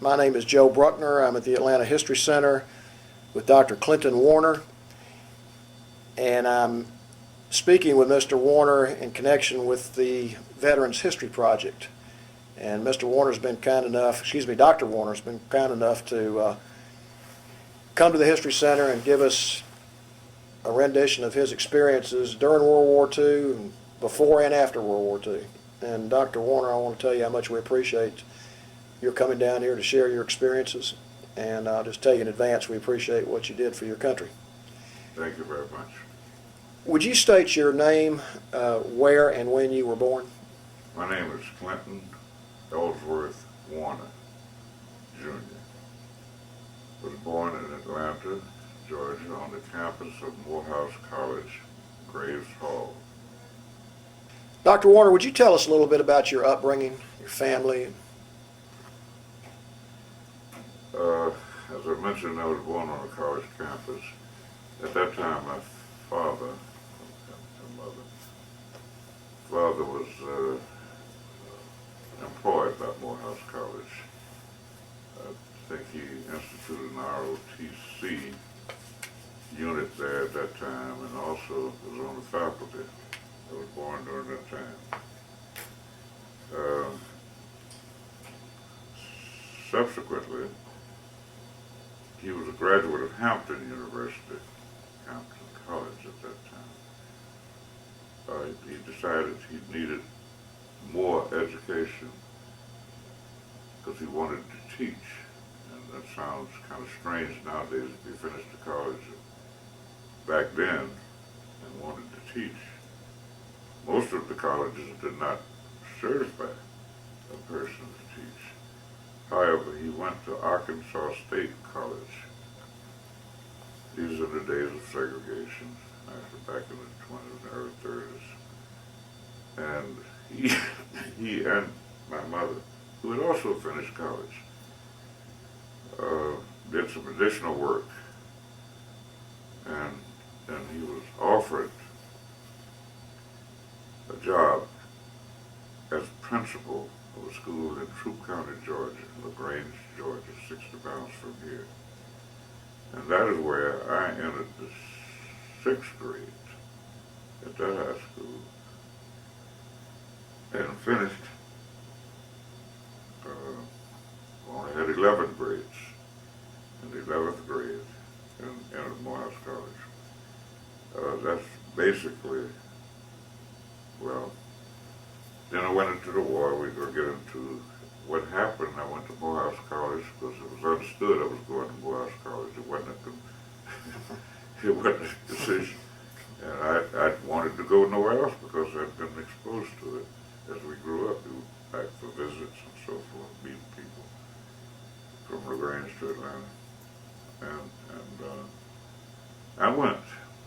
My name is Joe Bruckner. I'm at the Atlanta History Center with Dr. Clinton Warner, and I'm speaking with Mr. Warner in connection with the Veterans History Project. And Mr. Warner's been kind enough, Dr. Warner's been kind enough to come to the History Center and give us a rendition of his experiences during World War II and before and after World War II. And Dr. Warner, I want to tell you how much we appreciate your coming down here to share your experiences. And I'll just tell you in advance, we appreciate what you did for your country. Thank you very much. Would you state your name, where and when you were born? My name is Clinton Ellsworth Warner, Jr. Was born in Atlanta, Georgia, on the campus of Morehouse College, Graves Hall. Dr. Warner, would you tell us a little bit about your upbringing, your family? As I mentioned, I was born on a college campus. At that time, my father and mother was employed by Morehouse College. I think he instituted an ROTC unit there at that time, and also was on the faculty. I was born during that time. Subsequently, he was a graduate of Hampton University, Hampton College at that time. He decided he needed more education because he wanted to teach. And that sounds kind of strange nowadays if you finished the college back then and wanted to teach. Most of the colleges did not certify a person to teach. However, he went to Arkansas State College. These are the days of segregation, actually back in the 20s and early 30s. And he and my mother, who had also finished college, did some additional work. And he was offered a job as principal of a school in Troup County, Georgia, LaGrange, Georgia, 60 miles from here. And that is where I entered the 6th grade at that high school and finished, only had 11 grades in the 11th grade and entered Morehouse College. That's basically, well, then I went into the war. We're going to get into what happened. I went to Morehouse College because it was understood I was going to Morehouse College. It wasn't a decision. And I wanted to go nowhere else because I'd been exposed to it as we grew up. We went back for visits and so forth, meeting people from LaGrange to Atlanta. And I went.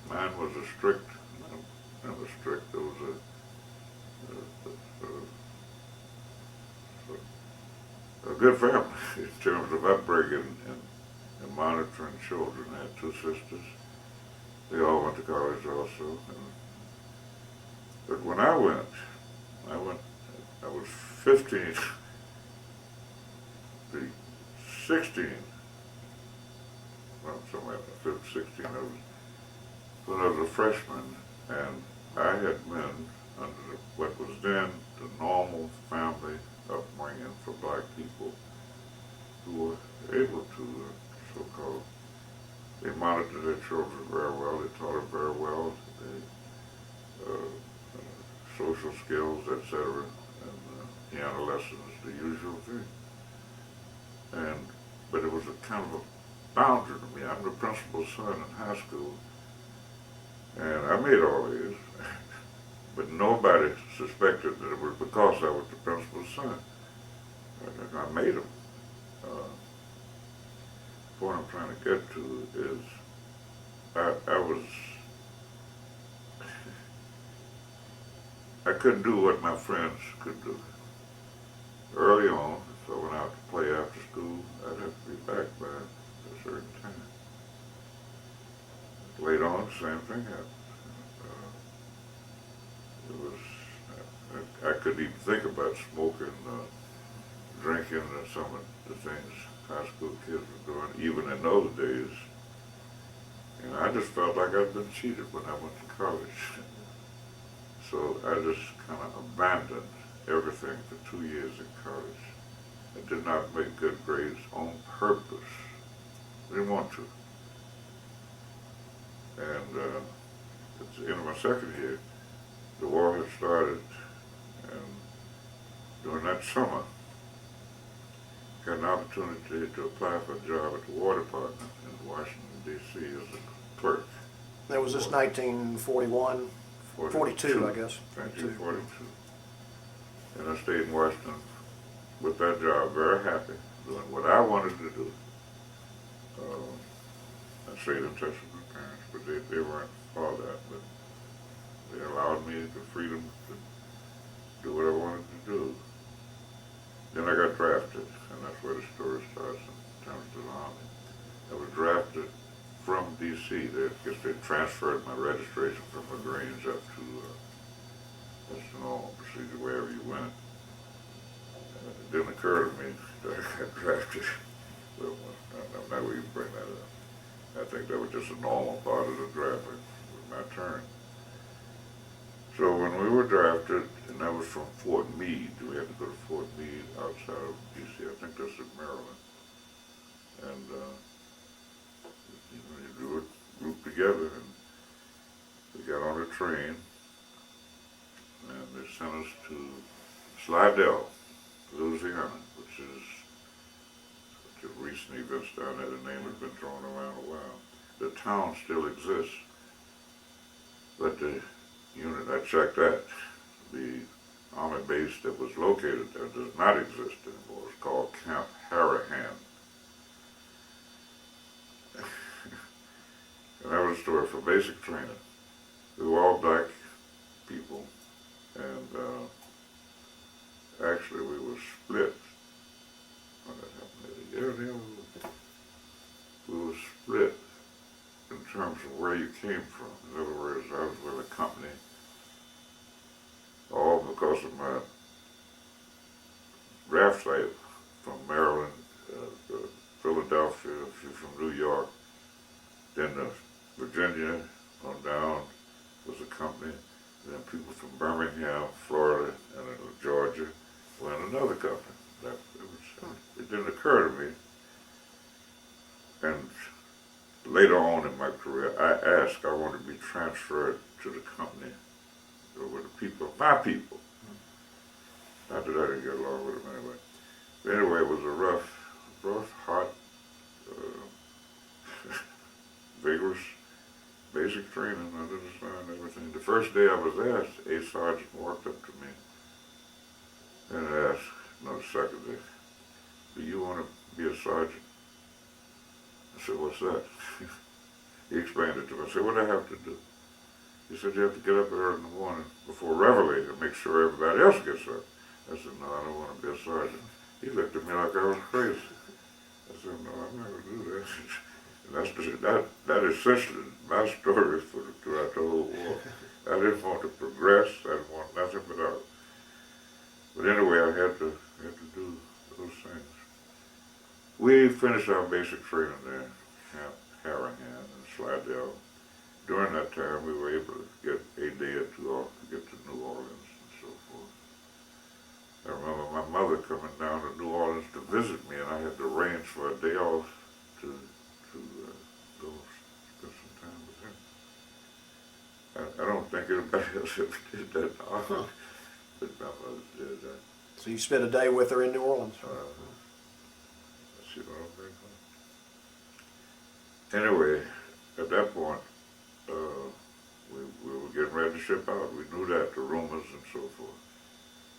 Mine was a strict, never strict, there was a good family in terms of upbringing and monitoring children. I had 2 sisters. They all went to college also. But when I went, I was 15, 16, well, somewhere 15, 16, when I was a freshman, and I had been under what was then the normal family upbringing for black people who were able to, so-called, they monitored their children very well, they taught them very well, social skills, etc., and piano lessons, the usual thing. But it was a kind of a boundary to me. I'm the principal's son in high school, and I made all these. But nobody suspected that it was because I was the principal's son. I made them. What I'm trying to get to is I couldn't do what my friends could do. Early on, if I went out to play after school, I'd have to be back by a certain time. Later on, the same thing happened. I couldn't even think about smoking, drinking, or something the things high school kids were doing, even in those days. And I just felt like I'd been cheated when I went to college. So I just kind of abandoned everything for 2 years in college. I did not make good grades on purpose. I didn't want to. And at the end of my second year, the war had started, and during that summer, I got an opportunity to apply for a job at the War Department in Washington, D.C. as a clerk. That was this 1941, 42, I guess. 1942. And I stayed in Washington with that job, very happy, doing what I wanted to do. I stayed in touch with my parents, but they weren't for that, but they allowed me the freedom to do what I wanted to do. Then I got drafted, and that's where the story starts in terms of the Army. I was drafted from D.C. I guess they transferred my registration from the Marines up to, that's the normal procedure wherever you went. It didn't occur to me that I got drafted. Well, I'm not going to bring that up. I think that was just a normal part of the draft. It was my turn. So when we were drafted, and that was from Fort Meade, we had to go to Fort Meade outside of D.C. I think that's in Maryland. And you do a group together, and we got on a train, and they sent us to Slidell, Louisiana, which is recent events down there. The name has been thrown around a while. The town still exists, but the unit, I checked that, the Army base that was located there does not exist anymore. It's called Camp Harahan. And that was a story for basic training. We were all black people, and actually we were split. When that happened, we were split in terms of where you came from. In other words, I was with a company, all because of my draft site from Maryland, Philadelphia, a few from New York, then Virginia on down was a company, and then people from Birmingham, Florida, and Georgia were in another company. It didn't occur to me. And later on in my career, I wanted to be transferred to the company with the people, my people. Not that I didn't get along with them anyway. But anyway, it was a rough, hot, vigorous, basic training. I understand everything. The first day I was there, a sergeant walked up to me and asked, no, the second day, do you want to be a sergeant? I said, what's that? He explained it to me. I said, what do I have to do? He said, you have to get up early in the morning before reveille and make sure everybody else gets up. I said, no, I don't want to be a sergeant. He looked at me like I was crazy. I said, no, I'm not going to do that. And that is essentially my story throughout the whole war. I didn't want to progress. I didn't want nothing but out. But anyway, I had to do those things. We finished our basic training there, Camp Harahan and Slidell. During that time, we were able to get a day or two off to get to New Orleans and so forth. I remember my mother coming down to New Orleans to visit me, and I had to arrange for a day off to go spend some time with her. I don't think anybody else ever did that, but my mother did that. So you spent a day with her in New Orleans? See what I'm thinking? Anyway, at that point, we were getting ready to ship out. We knew that, the rumors and so forth.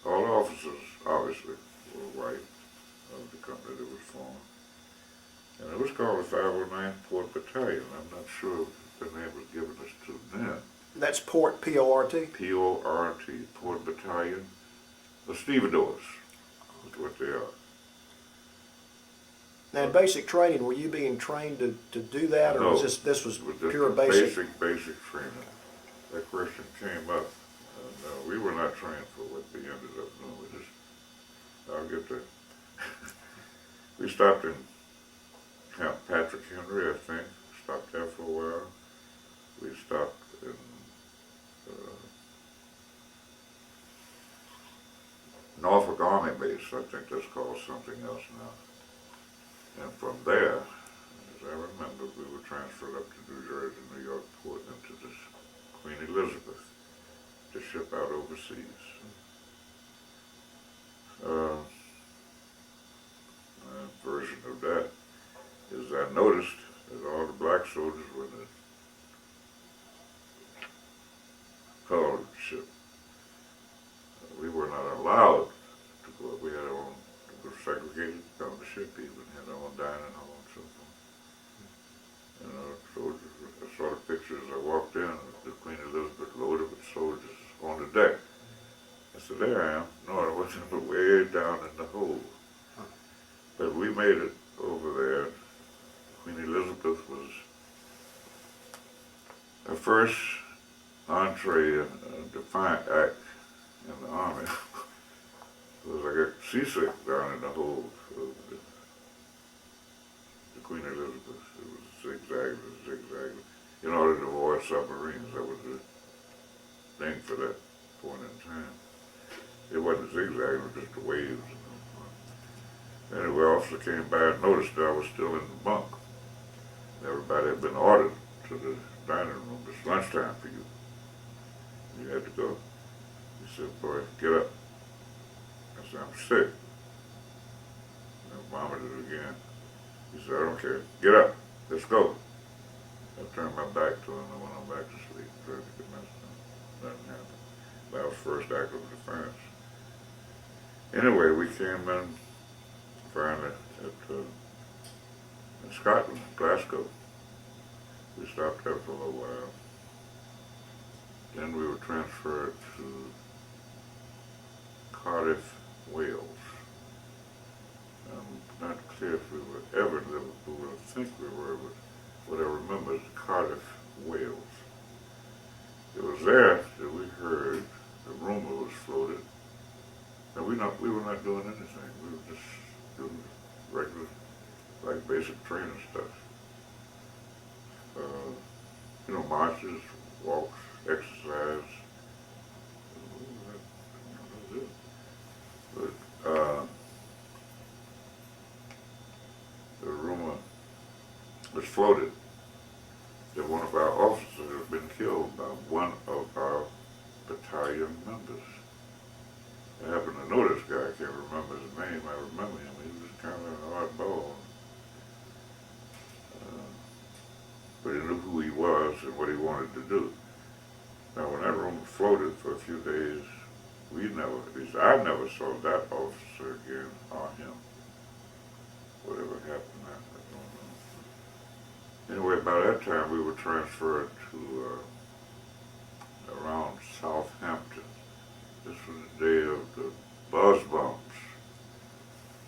All the officers, obviously, were white of the company that was formed. And it was called the 509 Port Battalion. I'm not sure if the name was given us to then. That's Port, P-O-R-T? P-O-R-T, Port Battalion. The stevedores is what they are. Now, in basic training, were you being trained to do that, or No, was this was just pure basic? Basic training. That question came up, and we were not trained for what we ended up doing. I'll get there. We stopped in Camp Patrick Henry, I think. Stopped there for a while. We stopped in Norfolk Army Base. I think that's called something else now. And from there, as I remember, we were transferred up to New Jersey, New York port into this Queen Elizabeth to ship out overseas. A version of that is I noticed that all the black soldiers were in the colored ship. We were not allowed to go. We had our own, we were segregated on the ship even, had our own dining hall and so forth. And soldiers, I saw the pictures as I walked in, the Queen Elizabeth loaded with soldiers on the deck. I said, there I am. No, I wasn't, but way down in the hold. But we made it over there. Queen Elizabeth was the first entree in a defiant act in the Army. It was like a seasick down in the hold of the Queen Elizabeth. It was zigzag, in order to avoid submarines. That was the thing for that point in time. It wasn't zigzag, it was just the waves. Anyway, officer came by and noticed that I was still in the bunk. Everybody had been ordered to the dining room. It's lunchtime for you. You had to go. He said, boy, get up. I said, I'm sick. And I vomited again. He said, I don't care. Get up. Let's go. I turned my back to him and went on back to sleep. Tried to get nothing happened. That was first act of defense. Anyway, we came in finally in Scotland, Glasgow. We stopped there for a little while. Then we were transferred to Cardiff, Wales. I'm not clear if we were ever in Liverpool. I think we were, but what I remember is Cardiff, Wales. It was there that we heard the rumor was floated. And we were not doing anything. We were just doing regular, like basic training stuff. Marches, walks, exercise. But the rumor was floated that one of our officers had been killed by one of our battalion members. I happened to know this guy. I can't remember his name. I remember him. He was kind of an oddball. But he knew who he was and what he wanted to do. Now, when that rumor floated for a few days, at least I never saw that officer again or him. Whatever happened, I don't know. Anyway, by that time, we were transferred to around Southampton. This was the day of the buzz bombs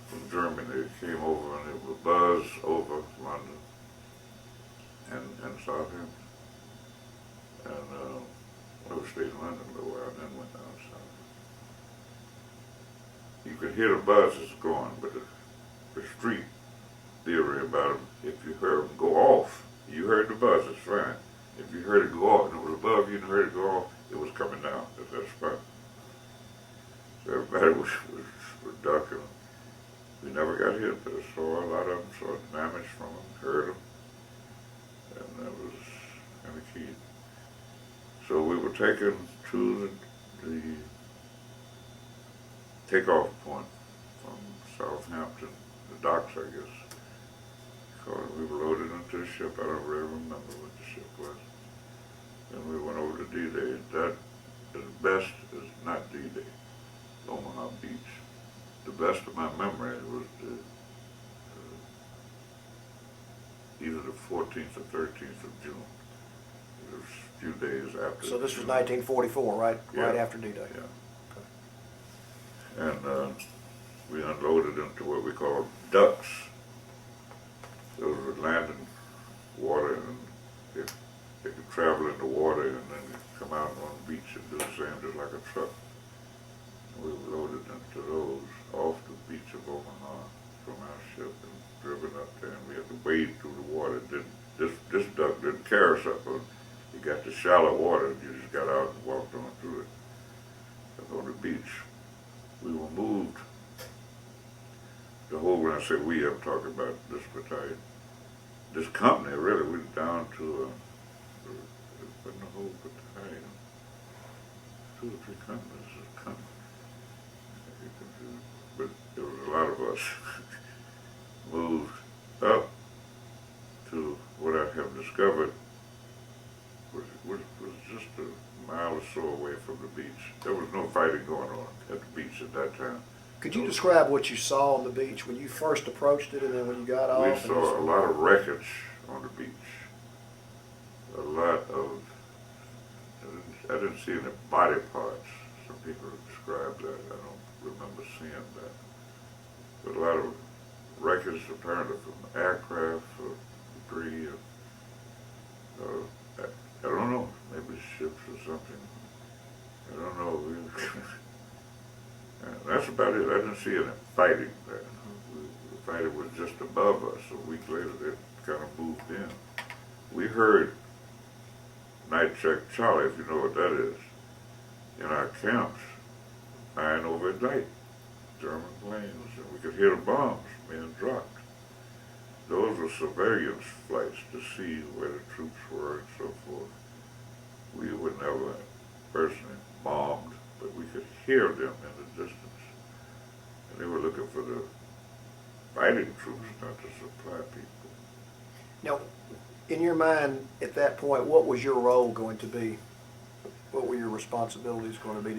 from Germany. They came over and they would buzz over London and Southampton. And we stayed in London a little while and then went down south. You could hear the buzzes going, but the street theory about them, if you heard them go off, you heard the buzzes, fine. If you heard it go off and it was above you and heard it go off, it was coming down at that spot. So everybody was ducking. We never got hit, but I saw a lot of them, saw damage from them, heard them, and that was kind of key. So we were taken to the takeoff point from Southampton, the docks, I guess. Because we were loaded into the ship. I don't really remember what the ship was. And we went over to D-Day. That, as best as not D-Day, Omaha Beach. The best of my memory was either the 14th or 13th of June. It was a few days after. So this was 1944, right? Yeah. Right after D-Day. Yeah. Okay. And we unloaded into what we call ducks. Those would land in water, and they could travel in the water and then come out on the beach and do the same, just like a truck. And we were loaded into those off the beach of Omaha from our ship. open up there, and we had to wade through the water. This duck didn't carry us up. You got the shallow water, you just got out and walked on through it. Up on the beach. We were moved. The whole, when I say we, I'm talking about this battalion. This company, really, we were down to the whole battalion. 2 or 3 companies. But there was a lot of us moved up to what I have discovered was just a mile or so away from the beach. There was no fighting going on at the beach at that time. Could you describe what you saw on the beach when you first approached it and then when you got off? We saw a lot of wreckage on the beach. A lot of, I didn't see any body parts. Some people described that. I don't remember seeing that. But a lot of wreckage apparently from aircraft or debris. I don't know, maybe ships or something. I don't know. That's about it. I didn't see any fighting there. The fighting was just above us. A week later, they kind of moved in. We heard Night Check Charlie, if you know what that is, in our camps, flying over at night, German planes, and we could hear the bombs being dropped. Those were surveillance flights to see where the troops were and so forth. We were never personally bombed, but we could hear them in the distance. And they were looking for the fighting troops, not the supply people. Now, in your mind at that point, what was your role going to be? What were your responsibilities going to be?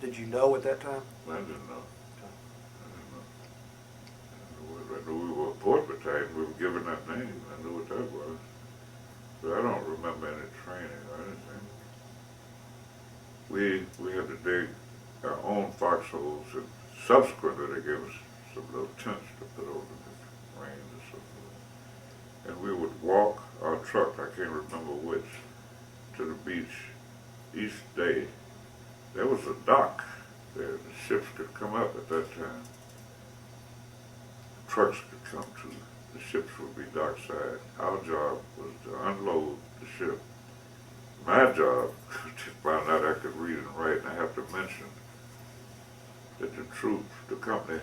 Did you know at that time? I didn't know. I knew we were a port battalion. We were given that name. I knew what that was. But I don't remember any training or anything. We had to dig our own foxholes, and subsequently they gave us some little tents to put over the rain and so forth. And we would walk our truck, I can't remember which, to the beach each day. There was a dock there. The ships could come up at that time. Trucks could come to, the ships would be dockside. Our job was to unload the ship. My job, to find out I could read and write, and I have to mention that the troops, the company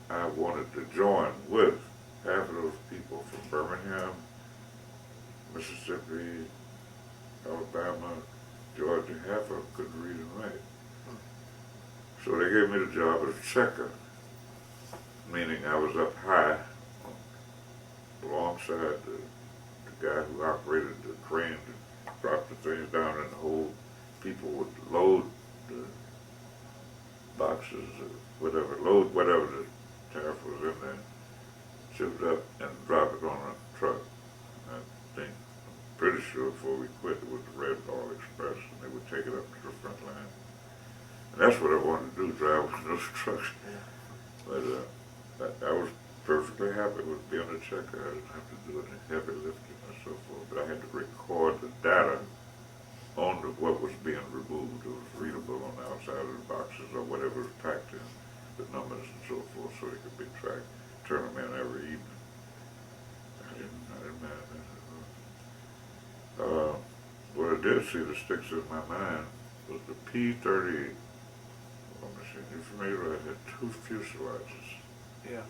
I wanted to join with, half of those people from Birmingham, Mississippi, Alabama, Georgia, half of them couldn't read and write. So they gave me the job as checker, meaning I was up high alongside the guy who operated the crane to drop the things down in the hole. People would load the boxes or whatever, load whatever the tariff was in there, ship it up and drop it on a truck. I think, I'm pretty sure before we quit it was the Red Ball Express, and they would take it up to the front line. And that's what I wanted to do, drive with those trucks. But I was perfectly happy with being a checker. I didn't have to do any heavy lifting or so forth, but I had to record the data on what was being removed. It was readable on the outside of the boxes or whatever was packed in, the numbers and so forth, so they could be tracked. Turn them in every evening. I didn't mind that. What I did see that sticks in my mind was the P-30 machine. You familiar with it? It had 2 fuselages. Yeah.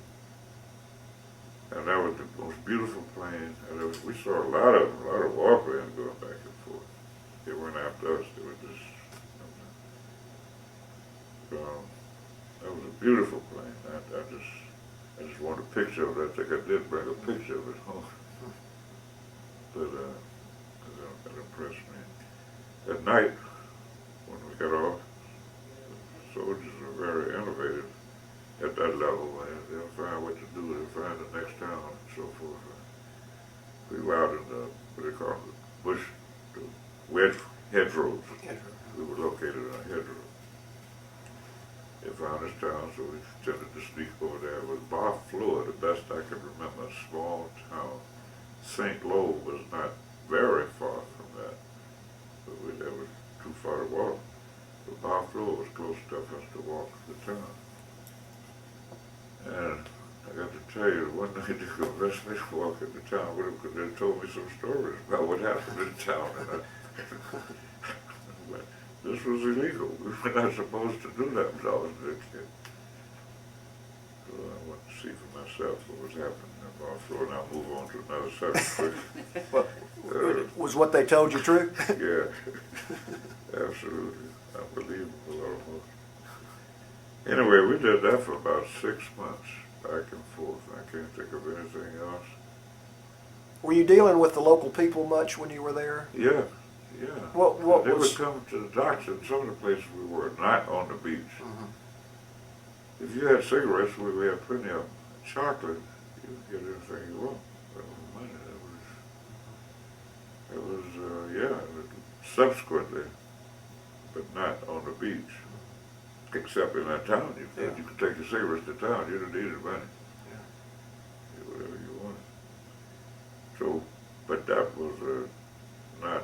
And that was the most beautiful plane. And we saw a lot of warplanes going back and forth. They weren't after us. They were just. That was a beautiful plane. I just wanted a picture of it. I think I did bring a picture of it home. But that impressed me. At night, when we got off, the soldiers were very innovative at that level. They'll find what to do. They'll find the next town and so forth. We were out in the, what they call it, bush, the wedge hedgerows. We were located in a hedgerow. They found this town, so we tended to sneak over there. It was Barfleur, the best I can remember, a small town. St. Lo was not very far from that, but that was too far to walk. But Barfleur was close enough for us to walk to the town. And I got to tell you, one night they convinced me to walk into town with them because they told me some stories about what happened in town. And but this was illegal. We were not supposed to do that when I was a kid. So I went to see for myself what was happening in the bar floor, and I'll move on to another subject. Well, was what they told you true? Yeah, absolutely. Unbelievable almost. Anyway, we did that for about 6 months, back and forth. I can't think of anything else. Were you dealing with the local people much when you were there? Yeah, yeah. What They was? would come to the docks in some of the places we were, not on the beach. Mm-hmm. If you had cigarettes, we had plenty of them. Chocolate, you could get anything you want. But money, yeah, subsequently, but not on the beach. Except in that town, you could take your cigarettes to town, you didn't need money. Yeah. Do whatever you wanted. So, but that was not,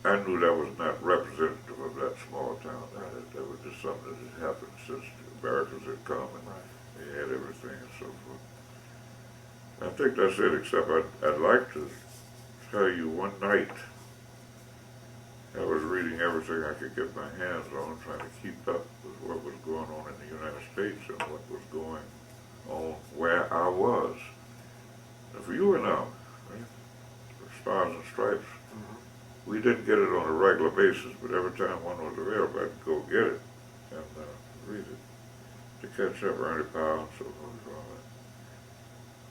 I knew that was not representative of that small town. Right. That was just something that had happened since the Americans had come and they had everything and so forth. I think that's it, except I'd like to tell you one night I was reading everything I could get my hands on, trying to keep up with what was going on in the United States and what was going on where I was. Now, for you and I, right? For Stars and Stripes, we didn't get it on a regular basis, but every time one was available, I'd go get it and read it to catch up, Ernie Powell and so forth and all that.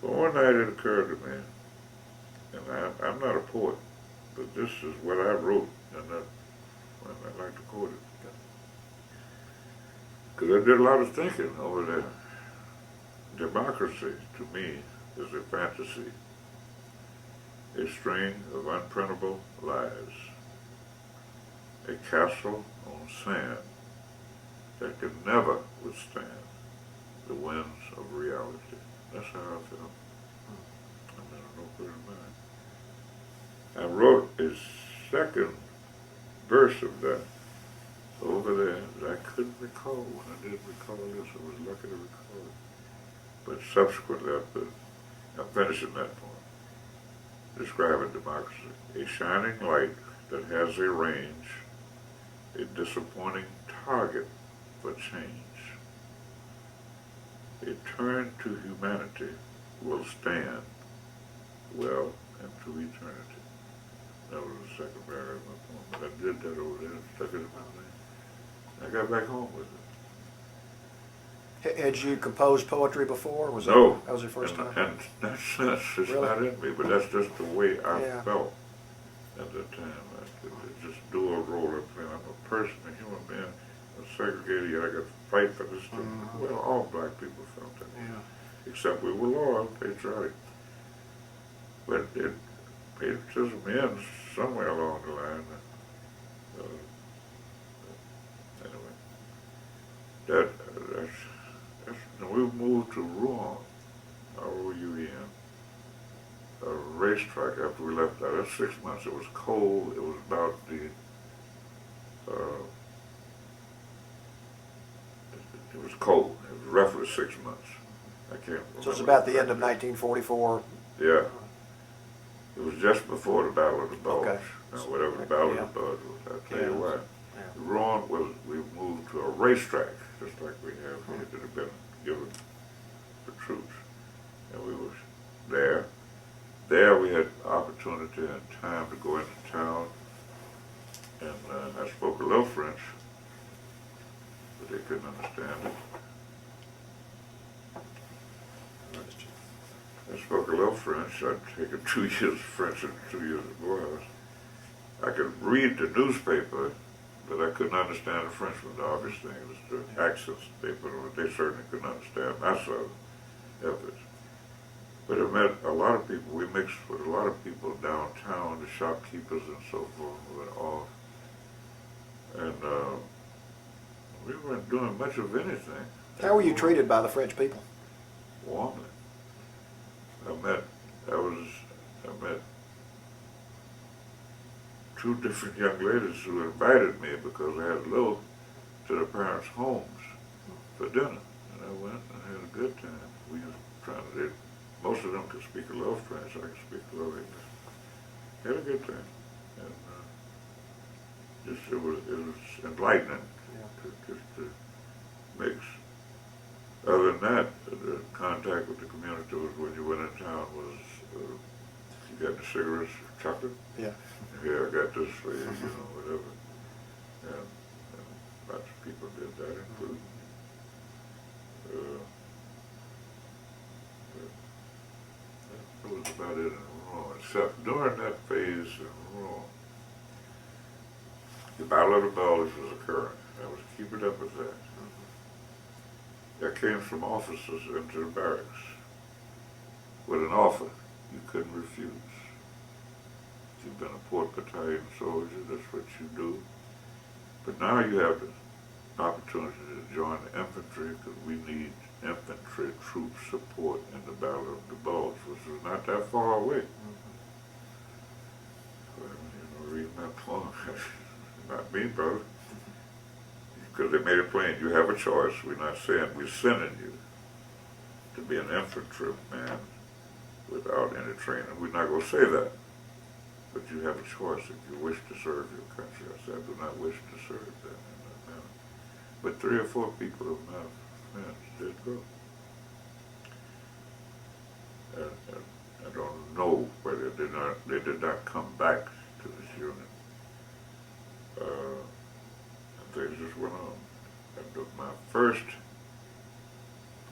But one night it occurred to me, and I'm not a poet, but this is what I wrote, and I'd like to quote it. Because I did a lot of thinking over there. Democracy, to me, is a fantasy, a string of unprintable lies, a castle on sand that can never withstand the winds of reality. That's how I felt. I mean, no good in mind. I wrote a second verse of that over there that I couldn't recall. When I didn't recall this, I was lucky to recall it. But subsequently, I'm finishing that poem. Describing democracy. A shining light that has a range, a disappointing target for change. A turn to humanity will stand well into eternity. That was the second paragraph of my poem, but I did that over there and stuck it in my name. I got back home with it. Had you composed poetry before? Was No. That was your first time? And that's it's Really? not in me, but that's just the way I Yeah. felt at the time. I could just do a role of playing. I'm a person, a human being, I'm segregated, yet I got to fight for this thing. Well, all black people felt that. Yeah. Except we were loyal, patriotic. But patriotism ends somewhere along the line. Anyway, we moved to Rouen, R-O-U-E-N, a racetrack after we left that. That's 6 months. It was cold. It was about it was cold. It was roughly 6 months. I can't remember. So it's about the end of 1944. Yeah. It was just before the Battle of the Bulge. Okay. Whatever the Battle Yeah. of the Bulge was. I'll tell you Yeah. what. Yeah. Rouen we moved to a racetrack, just like we have here, that had been given for troops. And we were there. There we had opportunity and time to go into town. And I spoke a little French, but they couldn't understand it. I spoke a little French. I'd taken 2 years of French and 2 years of Boyhouse. I could read the newspaper, but I couldn't understand the Frenchman, the obvious thing. It was the accents they put on it. They certainly couldn't understand my southern efforts. But I met a lot of people. We mixed with a lot of people downtown, the shopkeepers and so forth, who were off. And we weren't doing much of anything. How were you treated by the French people? Warmly. I met 2 different young ladies who invited me because they had to go to their parents' homes for dinner. And I went and had a good time. We was trying to, most of them could speak a little French, I could speak a little English. Had a good time. And it was enlightening to mix. Other than that, the contact with the community was when you went in town was, you got the cigarettes, chocolate? Yeah. Yeah, I got this for you, whatever. And lots of people did that, including that was about it in Rome, except during that phase in Rome, the Battle of the Bulge was occurring. I was keeping up with that. That came from officers into the barracks with an offer you couldn't refuse. If you've been a port battalion soldier, that's what you do. But now you have the opportunity to join the infantry because we need infantry troop support in the Battle of the Bulge, which was not that far away. Well, reading that poem, not me, brother. Because they made it plain, you have a choice. We're not saying we're sending you to be an infantryman without any training. We're not going to say that. But you have a choice if you wish to serve your country. I said, I do not wish to serve them in that manner. But 3 or 4 people of my friends did go. And I don't know whether they did not come back to this unit. And things just went on. And my first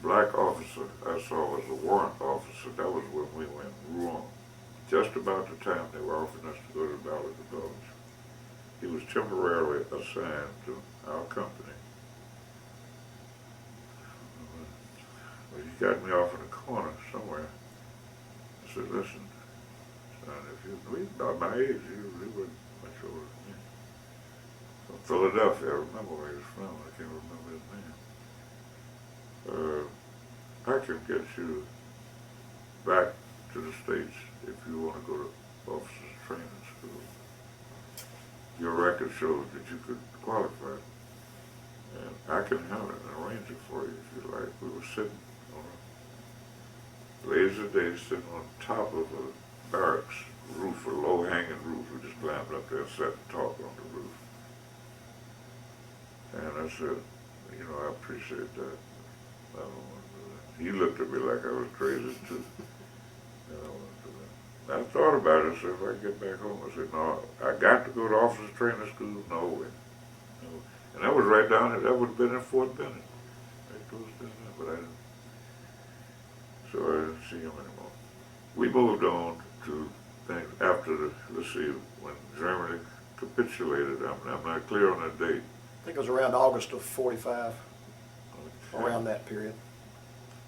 black officer I saw was a warrant officer. That was when we went wrong. Just about the time they were offering us to go to the Battle of the Bulge. He was temporarily assigned to our company. Well, he got me off in a corner somewhere. I said, listen, son, if you about my age, you wouldn't much older than me. From Philadelphia, I remember where he was from. I can't remember his name. I can get you back to the States if you want to go to officers training school. Your record shows that you could qualify. And I can have it and arrange it for you if you like. We were sitting on a lazy day, sitting on top of a barracks roof, a low-hanging roof. We just climbed up there and sat and talked on the roof. And I said, I appreciate that. I don't want to do that. He looked at me like I was crazy too. I don't want to do that. I thought about it. I said, if I get back home, I said, no, I got to go to officers training school. No way. No. And that was right down there. That would have been in Fort Benning. Right close down there, but I didn't. So I didn't see him anymore. We moved on to things after the, let's see, when Germany capitulated. I'm not clear on that date. I think it was around August of 45, Okay. around that period.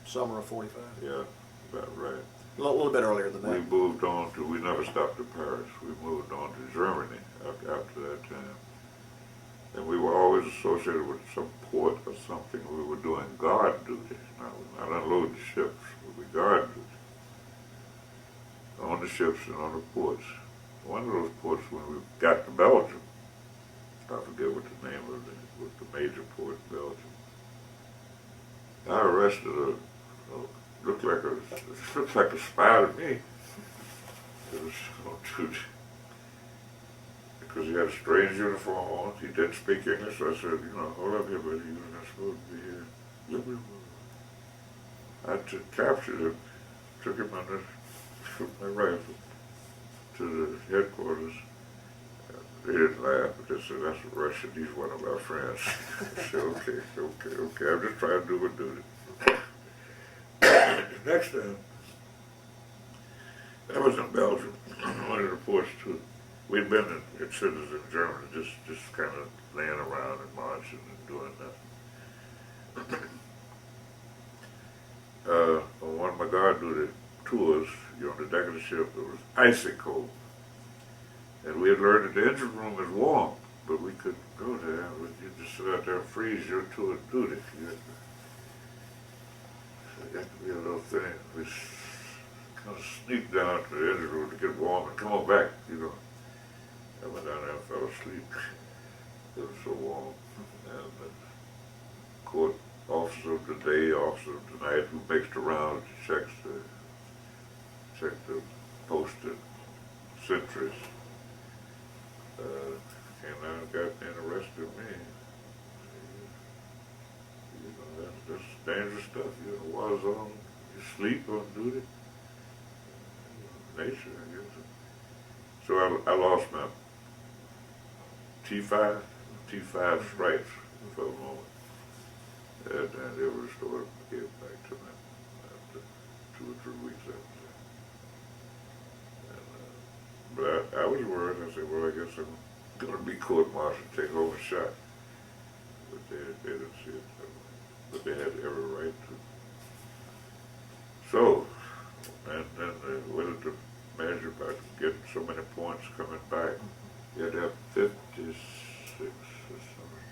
Summer of 45. Yeah, about right. A little bit earlier than We that. moved on to, we never stopped at Paris. We moved on to Germany after that time. And we were always associated with some port or something. We were doing guard duty. Not unloading ships, but we guard duty. On the ships and on the ports. One of those ports, when we got to Belgium, I forget what the name of the major port in Belgium. I arrested looked like a spy to me. It was because he had a strange uniform on. He didn't speak English, so I said, hold up here, buddy, you're not supposed to be here. I captured him, took him under my rifle to the headquarters. They didn't laugh, but they said, that's a Russian, he's one of our friends. I said, okay, I'm just trying to do my duty. Next time, that was in Belgium, one of the ports too. We'd been in cities in Germany, just kind of laying around and marching and doing nothing. On one of my guard duty tours, on the deck of the ship, it was icy cold. And we had learned that the engine room is warm, but we couldn't go there. You just sit out there and freeze your tour of duty. It had to be a little thing. We kind of sneaked down to the engine room to get warm and come on back, I went down there and fell asleep. It was so warm. And the court officer of the day, officer of the night, who makes the rounds, checks the posted sentries. Came down and got me and arrested me. You know, that's dangerous stuff. You're in a war zone, you sleep on duty. Nature, I guess. So I lost my T5 stripes for a moment. And they were restored again back to me after 2 or 3 weeks after that. And, but I was worried. I said, well, I guess I'm going to be court-martialed, take home a shot. But they didn't see it that way. But they had every right to. So, and then what did the measure by getting so many points coming back? You had to have 56 or something.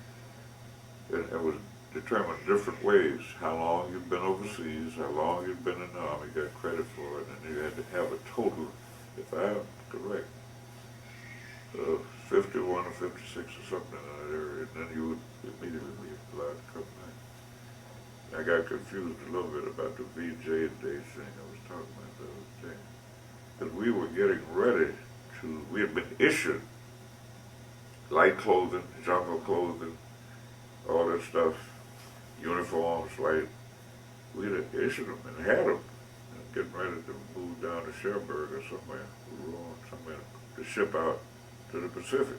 And it was determined different ways. How long you've been overseas, how long you've been in the Army, got credit for it, and you had to have a total, if I'm correct, 51 or 56 or something in that area, and then you would immediately be allowed to come back. I got confused a little bit about the VJ Day thing I was talking about the other day. Because we were getting ready we had been issued light clothing, jungle clothing, all that stuff, uniforms, light. We had issued them and had them, and getting ready to move down to Cherbourg or somewhere. We were on somewhere to ship out to the Pacific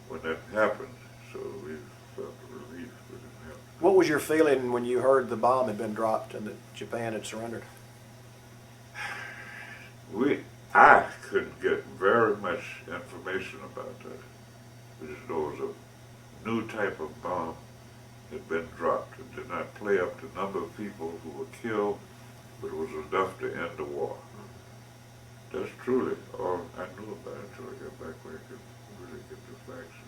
when that happened. So we felt relief we didn't have to. What was your feeling when you heard the bomb had been dropped and that Japan had surrendered? I couldn't get very much information about that. We just know it was a new type of bomb had been dropped. It did not play up the number of people who were killed, but it was enough to end the war. That's truly all I knew about it until I got back where I could really get the facts.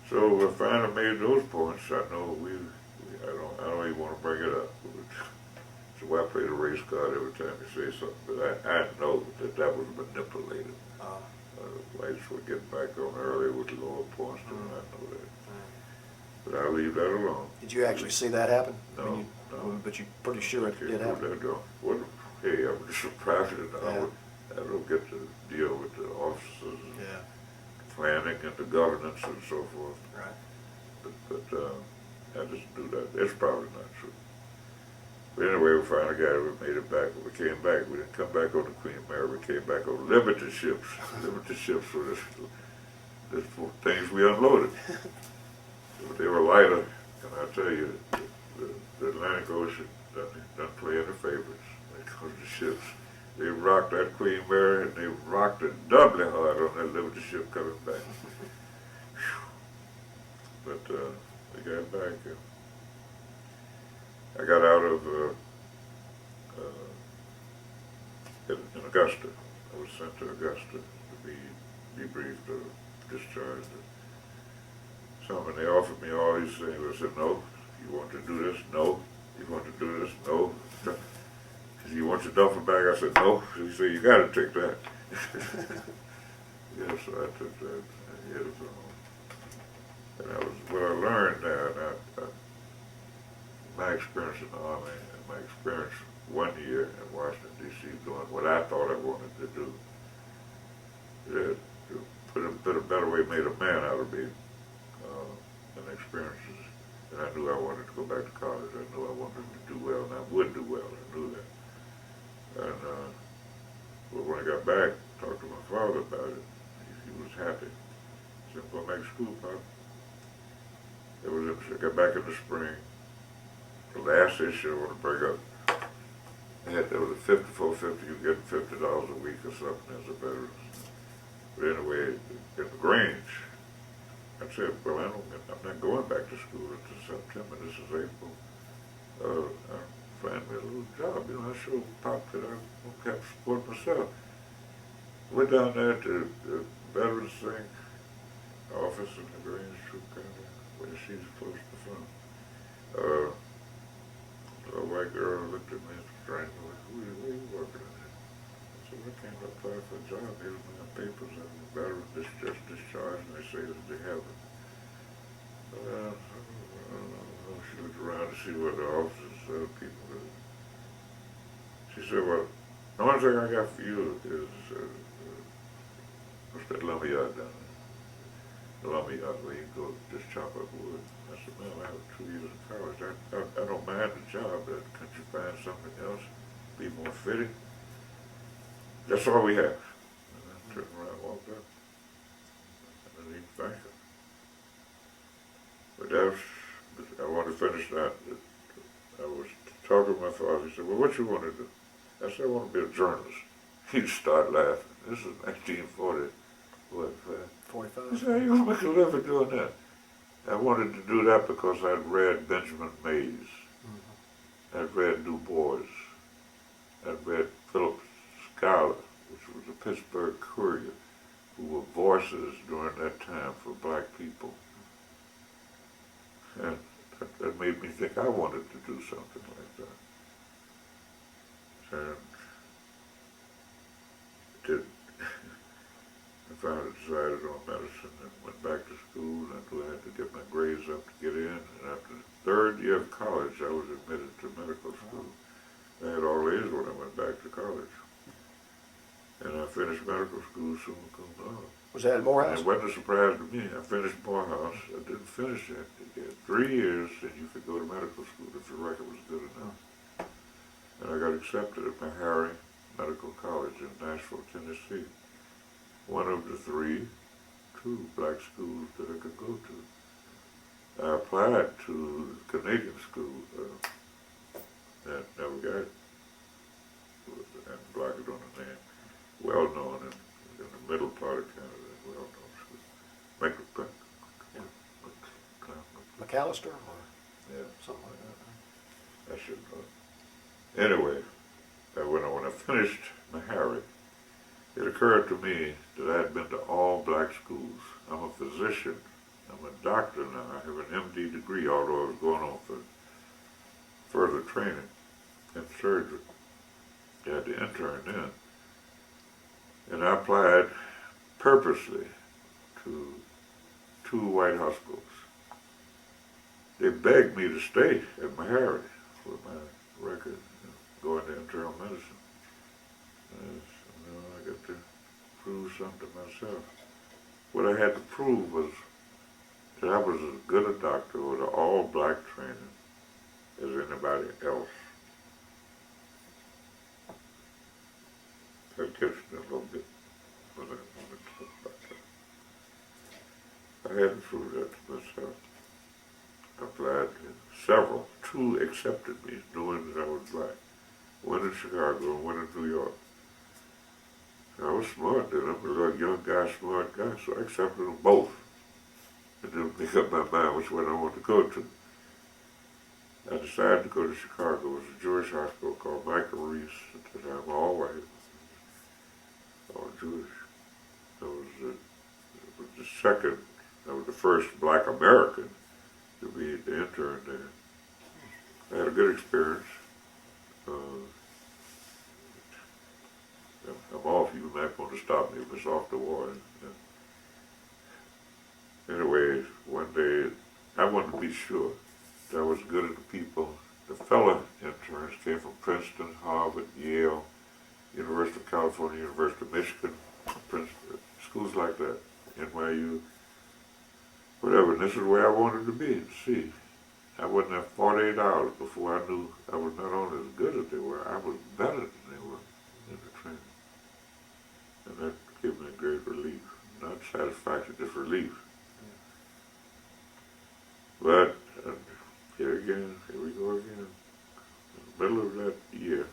So I finally made those points. I know I don't even want to bring it up. So I play the race card every time you say something, but I know that was manipulated. Whites were getting back on early with lower points than I know that. But I'll leave that alone. Did you actually see that happen? No, I mean, no. But you're pretty sure it did happen? Hey, I'm just surprised that I don't get to deal with the officers and planning and the governance and so forth. Right. But I just do that. It's probably not true. But anyway, we finally got it. We made it back. When we came back, we didn't come back on the Queen Mary. We came back on Liberty ships. Liberty ships were the things we unloaded. But they were lighter, and I tell you, the Atlantic Ocean doesn't play any favorites when it comes to ships. They rocked that Queen Mary, and they rocked it doubly hard on that Liberty ship coming back. But we got back. I got out of in Augusta. I was sent to Augusta to be debriefed or discharged. And they offered me all these things. I said, no. You want to do this? No. You want to do this? No. You want your duffel bag? I said, no. He said, you got to take that. Yeah, so I took that. And that was what I learned there. My experience in the Army and my experience 1 year in Washington, D.C. doing what I thought I wanted to do. To put a better way, made a man out of me. And experiences. And I knew I wanted to go back to college. I knew I wanted to do well, and I would do well. I knew that. And but when I got back, talked to my father about it. He was happy. He said, "Go back to school, Pop." I got back in the spring. The last issue I want to bring up, there was a 5450, you get $50 a week or something as a veteran. But anyway, in the Grange, I said, well, I'm not going back to school until September. This is April. I'll find me a little job. You know, I showed Pop that I have to support myself. Went down there to the Veterans thing, office in the Grange Troop County, where she's close to the front. A white girl looked at me strangely, who are you working at? I said, well, I can't apply for a job. Here's my papers. I'm a veteran discharged, and they say that they haven't. She looked around to see what the officers, people did. She said, well, the only thing I got for you is, what's that lumber yard down there? The lumber yard where you go just chop up wood. I said, man, I have 2 years of college. I don't mind the job, but can't you find something else? Be more fitting? That's all we have. And I turned around and walked up. I didn't even thank her. But that was, I want to finish that. I was talking to my father. He said, well, what you want to do? I said, I want to be a journalist. He'd start laughing. This is 1940, what, 45. I said, how you going to make a living doing that? I wanted to do that because I'd read Benjamin Mays. I'd read Du Bois. I'd read Philip Schuyler, which was a Pittsburgh Courier, who were voices during that time for black people. And that made me think I wanted to do something like that. And I finally decided on medicine and went back to school. I knew I had to get my grades up to get in. And after the 3rd year of college, I was admitted to medical school. I had all A's when I went back to college. And I finished medical school summa cum laude. Was that at Morehouse? And it wasn't a surprise to me. I finished Morehouse. I didn't finish it. You get 3 years and you could go to medical school if your record was good enough. And I got accepted at Meharry Medical College in Nashville, Tennessee. One of the 2 black schools that I could go to. I applied to the Canadian school and never got it. And blocked it on the name. Well known in the middle part of Canada, well known school. McAllister or Yeah, something like that. I should know. Anyway, when I finished Meharry, it occurred to me that I had been to all black schools. I'm a physician. I'm a doctor now. I have an MD degree, although I was going on for further training in surgery. I had to intern then. And I applied purposely to 2 white hospitals. They begged me to stay at Meharry with my record, going to internal medicine. I got to prove something to myself. What I had to prove was that I was as good a doctor with an all-black training as anybody else. That gets me a little bit, but I want to talk about that. I had to prove that to myself. I applied to several. 2 accepted me, knowing that I was black. One in Chicago and one in New York. I was smart then. I was a young guy, smart guy, so I accepted them both. And didn't make up my mind which one I wanted to go to. I decided to go to Chicago. It was a Jewish hospital called Michael Reese. At the time, all white, all Jewish. I was the second, I was the first black American to be the intern there. I had a good experience. I'm off, you might want to stop me if it's off the wall. Anyway, one day, I wanted to be sure that I was good at the people. The fellow interns came from Princeton, Harvard, Yale, University of California, University of Michigan, Princeton, schools like that, NYU, whatever. And this is where I wanted to be, to see. I wasn't there 48 hours before I knew I was not only as good as they were, I was better than they were in the training. And that gave me a great relief. Not satisfaction, just relief. But here we go again. In the middle of that year,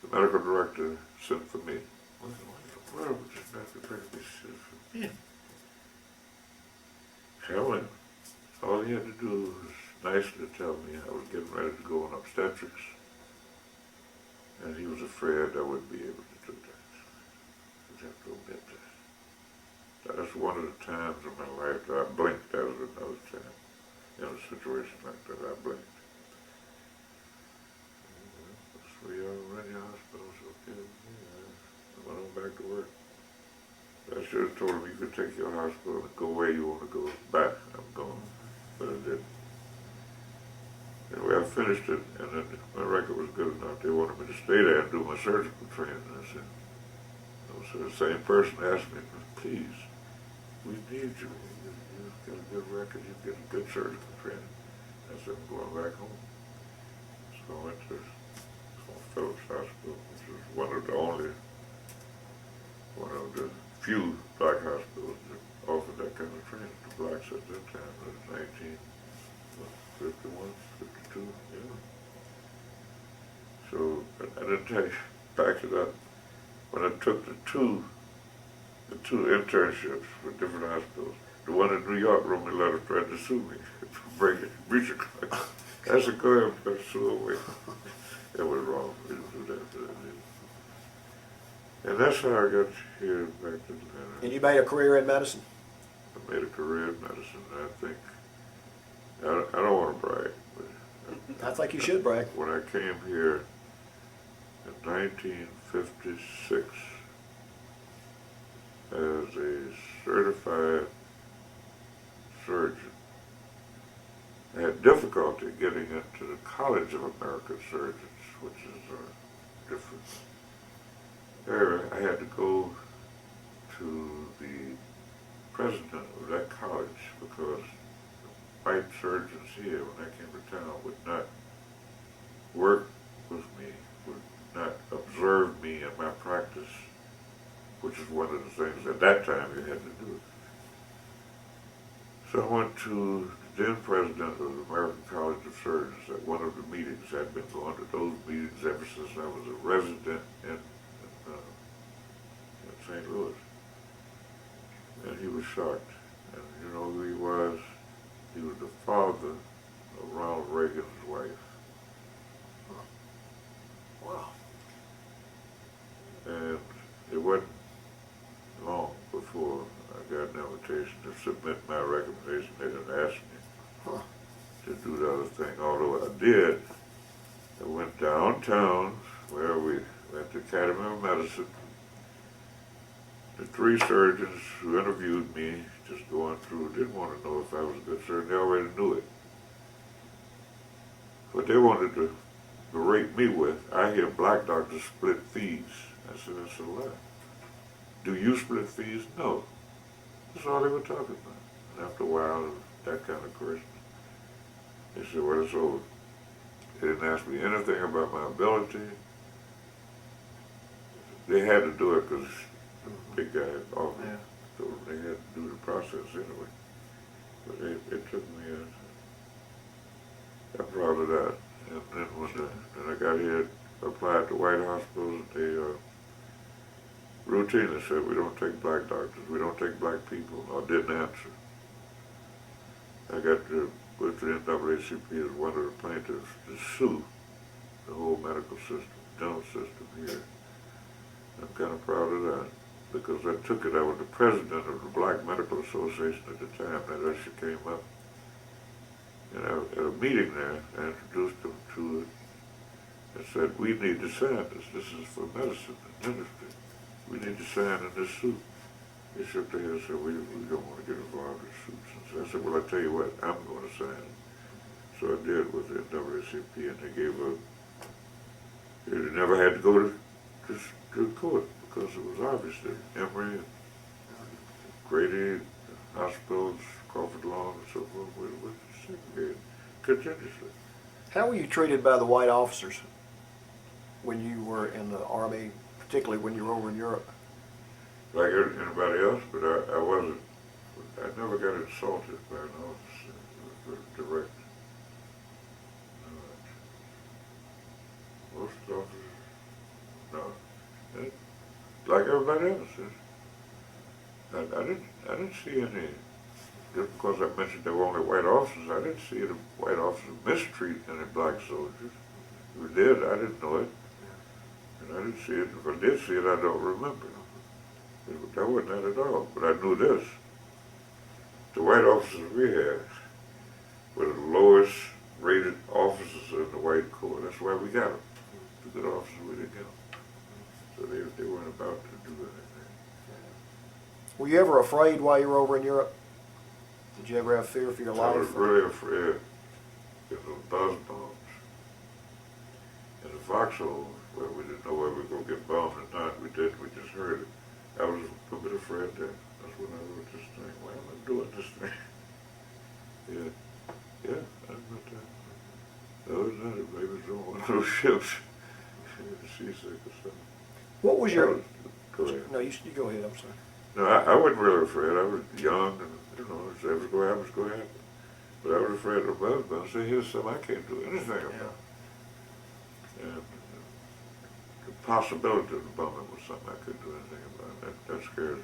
the medical director sent for me. What would this medical director send for me? Tell him. All he had to do was nicely tell me I was getting ready to go on obstetrics, and he was afraid I wouldn't be able to do that. I'd have to admit that. That's one of the times in my life that I blinked. That was another time. In a situation like that, I blinked. 3 hours in the hospital, so I went on back to work. I should have told him you could take your hospital and go where you want to go. Back, I'm going. But I didn't. Anyway, I finished it, and then my record was good enough. They wanted me to stay there and do my surgical training. I said, so the same person asked me, please, we need you. You've got a good record. You've got a good surgical training. I said, I'm going back home. So I went to Phillips Hospital, which was one of the few black hospitals that offered that kind of training to blacks at that time. It was 1951, 52, yeah. So I didn't take back it up. When I took the two internships for different hospitals, the one in New York wrote me a letter trying to sue me for breaching contract. I said, go ahead and sue away. That was wrong. We didn't do that. And that's how I got here back to Atlanta. And you made a career in medicine? I made a career in medicine. I think, I don't want to brag, but I think you should brag. When I came here in 1956 as a certified surgeon, I had difficulty getting into the College of American Surgeons, which is different. There, I had to go to the president of that college because white surgeons here, when I came to town, would not work with me, would not observe me in my practice, which is one of the things at that time you had to do. So I went to the then president of the American College of Surgeons at one of the meetings. I'd been going to those meetings ever since I was a resident in St. Louis. And he was shocked. And you know who he was? He was the father of Ronald Reagan's wife. Wow. And it wasn't long before I got an invitation to submit my recommendation. They didn't ask me to do the other thing. Although I did, I went downtown where we went to Academy of Medicine. The three surgeons who interviewed me, just going through, didn't want to know if I was a good surgeon. They already knew it. What they wanted to berate me with, I hear black doctors split fees. I said, that's a lie. Do you split fees? No. That's all they were talking about. And after a while, that kind of question, they said, well, it's over. They didn't ask me anything about my ability. They had to do it because big guy offered, Yeah. so they had to do the process anyway. But it took me, I'm proud of that. And then when I got here, applied to white hospitals, they routinely said, we don't take black doctors, we don't take black people, or didn't answer. I got to, with the NAACP as one of the plaintiffs, to sue the whole medical system, dental system here. I'm kind of proud of that, because I took it. I was the president of the Black Medical Association at the time that issue came up. And at a meeting there, I introduced them to it. I said, we need to sign this. This is for medicine and dentistry. We need to sign in this suit. They shook their head and said, we don't want to get involved in suits. And so I said, well, I tell you what, I'm going to sign it. So I did with the NAACP, and they gave up. They never had to go to court, because it was obvious that Emory, Grady, hospitals, Crawford Law, and so forth were segregated continuously. How were you treated by the white officers when you were in the Army, particularly when you were over in Europe? Like anybody else, but I wasn't, I never got insulted by an officer. It was direct. Most officers, no. Like everybody else. I didn't see any, just because I mentioned there were only white officers, I didn't see the white officers mistreat any black soldiers. If they did, I didn't know it. And I didn't see it. If I did see it, I don't remember. That wasn't that at all. But I knew this. The white officers we had were the lowest rated officers in the white corps. That's why we got them. The good officers, we didn't get them. So they weren't about to do anything. Were you ever afraid while you were over in Europe? Did you ever have fear for your life? I was really afraid of those buzz bombs. In the foxhole, where we didn't know where we were going to get bombed or not, we just heard it. I was a bit afraid then. That's when I wrote this thing. Why am I doing this thing? Yeah, I admit that. Other than that, maybe it's on one of those ships. Seasick or something. What was your... Go ahead. No, you go ahead, I'm sorry. No, I wasn't really afraid. I was young and, if it was going to happen, it's going to happen. But I was afraid of the buzz bomb. Say, here's something I can't do anything about. And the possibility of the bombing was something I couldn't do anything about. That scares me.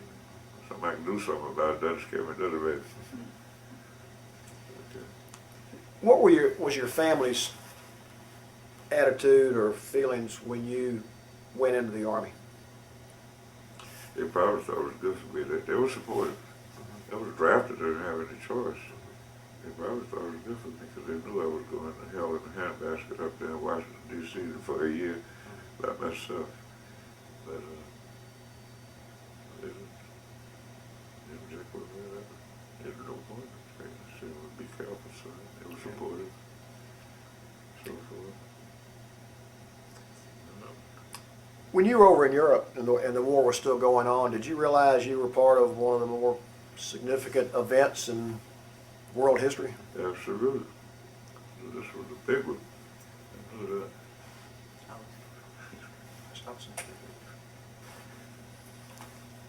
Something I can do something about, it doesn't scare me, does it, baby? Okay. What was your family's attitude or feelings when you went into the Army? They probably thought it was good for me. They were supportive. I was drafted, I didn't have any choice. They probably thought it was good for me because they knew I was going to hell in a handbasket up there in Washington, D.C. for a year by myself. But they didn't check with me. There's no point. They said, well, be careful, son. They were supportive. So forth. When you were over in Europe and the war was still going on, did you realize you were part of one of the more significant events in world history? Absolutely. This was a big one. I knew that.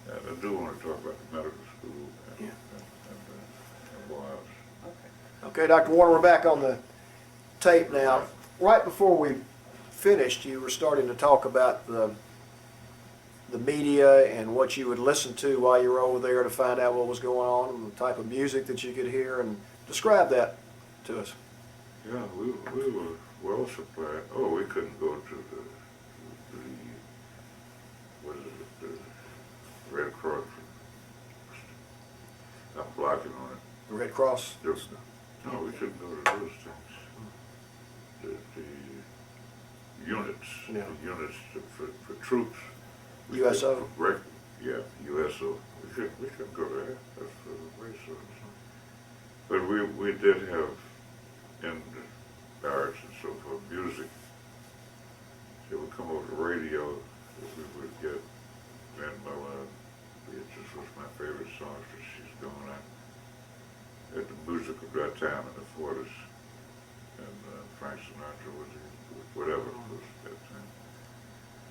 And I do want to talk about the medical school and wives. Okay, Dr. Warner, we're back on the tape now. Right before we finished, you were starting to talk about the media and what you would listen to while you were over there to find out what was going on and the type of music that you could hear, and describe that to us. Yeah, we were well supplied. Oh, we couldn't go to the Red Cross. I'm blocking on it. The Red Cross? No, we couldn't go to those things. The units, Yeah. the units for troops. USO? Yeah, USO. We couldn't go there. That's for the race. But we did have in the barracks and so forth music. It would come over the radio that we would get Van Miller, Beatrice was my favorite song, so she's going on. At the music of that time in the 40s. And Frank Sinatra was whatever it was at that time.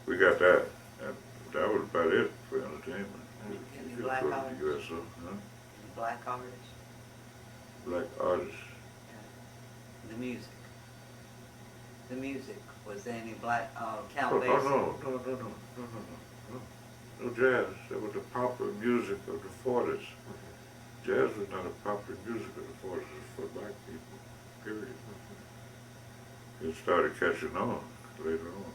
We got that, and that was about it for entertainment. Any You black could go to artists? the USO, huh? Black artists, Black artists. the music. The music, was there any black, Count Oh, Basie? no jazz. That was the popular music of the 40s. Jazz was not a popular music of the 40s. It was for black people, period. It started catching on later on,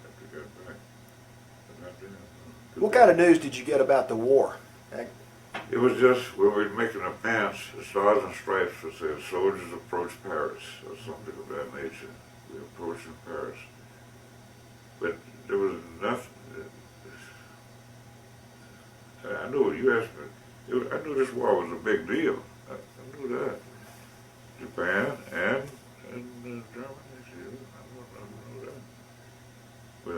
after we got back. But not then. What kind of news did you get about the war? It was just when we were making a dance, the Stars and Stripes would say, soldiers approach Paris, or something of that nature. We were approaching Paris. But there was nothing. I knew you asked me. I knew this war was a big deal. I knew that. Japan and Germany. I knew that. But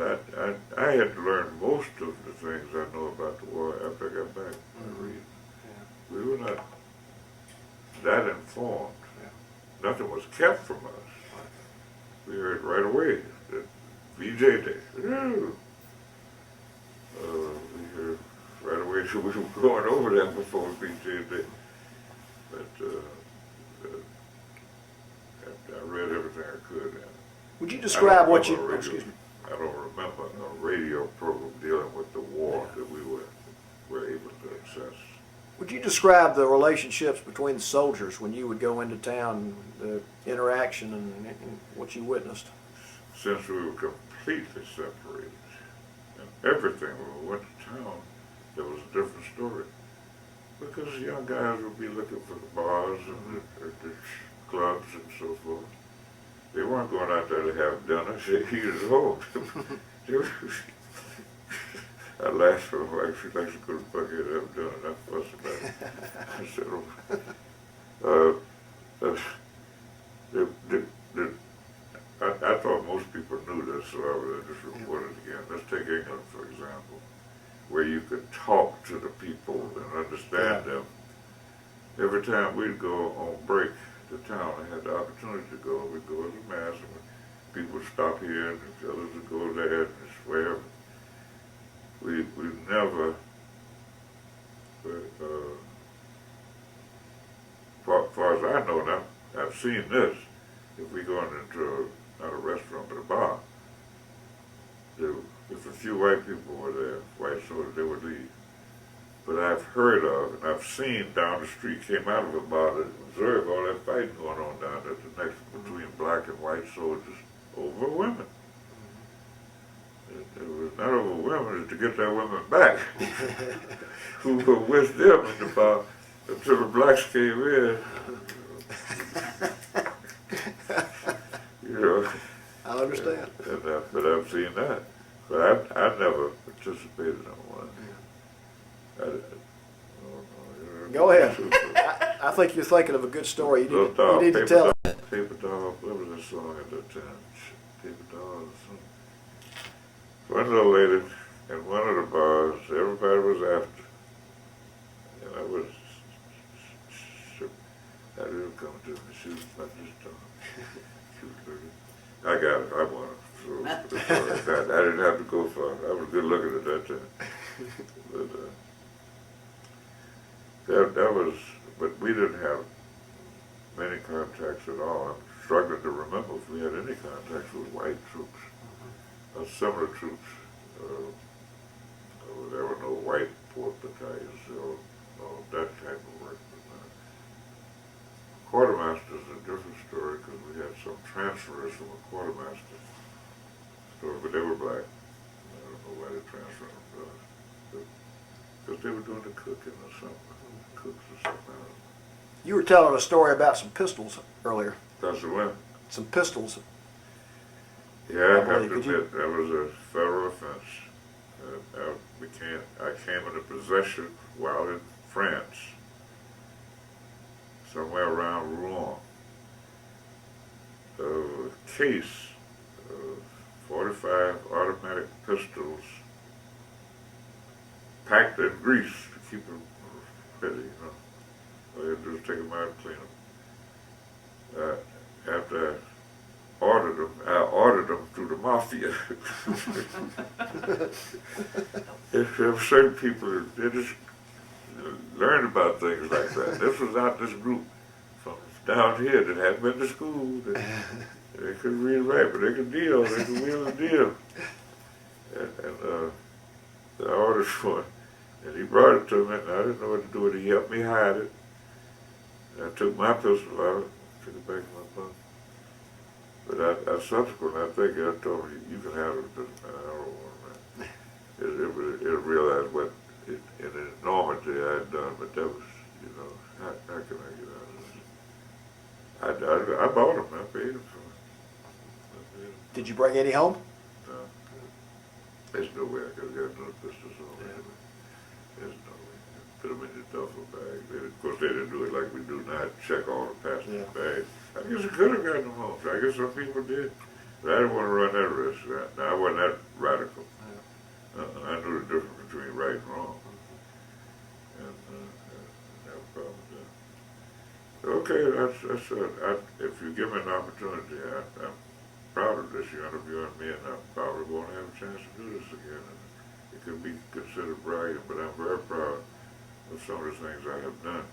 I had to learn most of the things I know about the war after I got back. We were not that informed. Nothing was kept from us. We heard right away that VJ Day. We heard right away that we were going over that before VJ Day. But I read everything I could. Would you describe what you... Radio, excuse me. I don't remember a radio program dealing with the war that we were able to access. Would you describe the relationships between the soldiers when you would go into town, the interaction and what you witnessed? Since we were completely separated, and everything, when we went to town, there was a different story. Because young guys would be looking for the bars and the clubs and so forth. They weren't going out there to have dinner, shake hands home. I laughed for her, like, she likes to go to Buckhead, I haven't done enough fuss about it. I said, oh, the, I thought most people knew this, so I would just report it again. Let's take England, for example, where you could talk to the people and understand them. Every time we'd go on break to town, I had the opportunity to go. We'd go as a mass, and people would stop here, and the others would go there and swear. We never, far as I know now, I've seen this. If we go into not a restaurant but a bar, if a few white people were there, white soldiers, they would leave. But I've heard of, and I've seen down the street, came out of a bar to observe all that fighting going on down there, the next between black and white soldiers over women. It was not over women, it's to get their women back, who were with them in the bar until the blacks came in. You know. I understand. But I've seen that. But I never participated in one. Go ahead. I think you're thinking of a good story. You need to tell it. Paper doll, what was that song at that time? Paper doll or something. One little lady in one of the bars, everybody was after. And I didn't come to me, she was about this tall. She was pretty. I got it, I won it. So, I didn't have to go far. I was good looking at that time. But that was, but we didn't have many contacts at all. I'm struggling to remember if we had any contacts with white troops, similar troops. There were no white port battalions or that type of work. Quartermaster's a different story because we had some transfers from a quartermaster story, but they were black. I don't know why they transferred them, because they were doing the cooking or something, cooks or something. You were telling a story about some pistols earlier. That's the one. Some pistols. Yeah, I have to admit, that was a federal offense. I came into possession while in France, somewhere around Rouen, of a case of 45 automatic pistols packed in grease to keep them ready, you know. All you had to do was take them out and clean them. After I ordered them through the mafia. There were certain people that just learned about things like that. This was out this group from down here that hadn't been to school. They couldn't read and write, but they could deal. They could wheel and deal. And I ordered one, and he brought it to me, and I didn't know what to do with it. He helped me hide it. And I took my pistol out, took it back in my pocket. But I subsequently, I think I told him, you can have it, but I don't want it. It realized what in the enormity I had done, but that was, you know, how can I get out of this? I bought them, I paid them for them. Did you bring any home? No. There's no way I could have gotten another pistol on me. There's no way. Put them in the duffel bag. Of course, they didn't do it like we do now, check all the passenger bags. I guess I could have gotten them home. I guess some people did. But I didn't want to run that risk. I wasn't that radical. I knew the difference between right and wrong. And no problem with that. Okay, that's it. If you give me an opportunity, I'm proud of this. You're interviewing me, and I probably won't have a chance to do this again. And it could be considered bragging, but I'm very proud of some of the things I have done.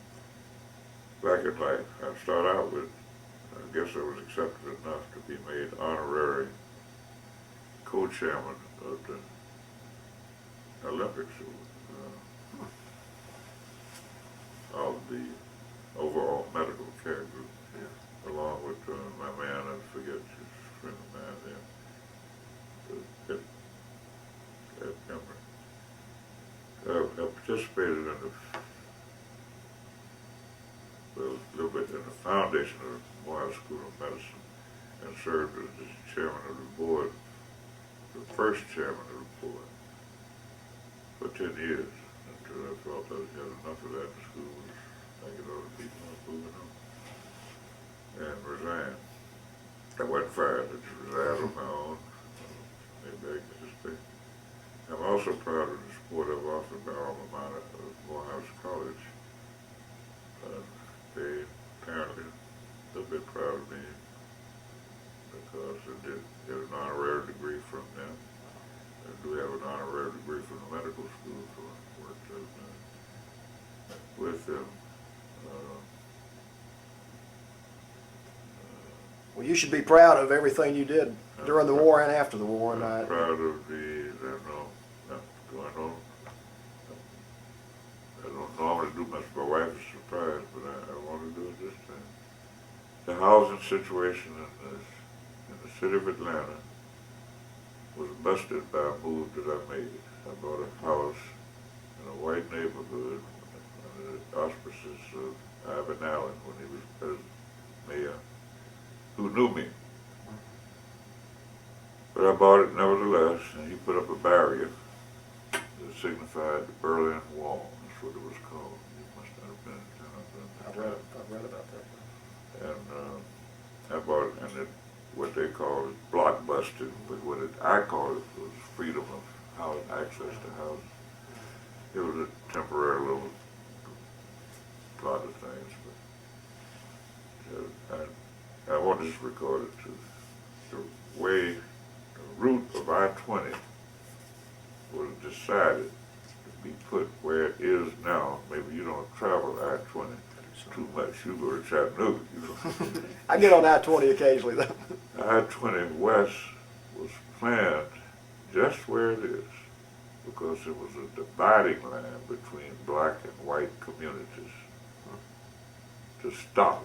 Back in life, I start out with, I guess I was accepted enough to be made honorary co-chairman of the Olympics of the overall medical care group, along with my man, I forget his friend of mine there, I participated in a little bit in the foundation of the Morehouse School of Medicine and served as the chairman of the board, the first chairman of the board. for 10 years until I felt I had enough of that. The school was taking other people and moving on. And resigned. I wasn't fired, I just resigned on my own. They begged me to stay. I'm also proud of the support I've offered my alma mater of Morehouse College. They apparently a little bit proud of me because I did get an honorary degree from them. I do have an honorary degree from the medical school, so I worked with them. Well, you should be proud of everything you did during the war and after the war. And I'm proud of the, I know, going on. I don't normally do much. My wife is surprised, but I want to do it this time. The housing situation in the city of Atlanta was busted by a move that I made. I bought a house in a white neighborhood under the auspices of Ivan Allen when he was president, mayor, who knew me. But I bought it nevertheless, and he put up a barrier that signified the Berlin Wall. That's what it was called. You must not have been in town. I've read about that. And I bought it, and what they call is blockbusting, but what I call it was freedom of housing, access to housing. It was a temporary little plot of things, but I want this recorded too. The route of I-20 was decided to be put where it is now. Maybe you don't travel I-20 too much. You go to Chattanooga. I get on I-20 occasionally, though. I-20 West was planned just where it is because it was a dividing line between black and white communities to stop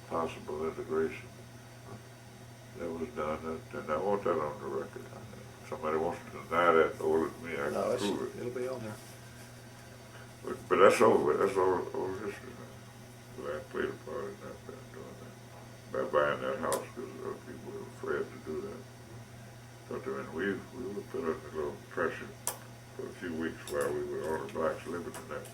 possible integration. That was done, and I want that on the record. Somebody wants to deny that older than me, I can prove it. It'll be on there. But that's over with. That's all history now. Well, I played a part in that by doing that. By buying that house, because other people were afraid to do that. But then we were put under a little pressure for a few weeks while we were all the blacks living in that.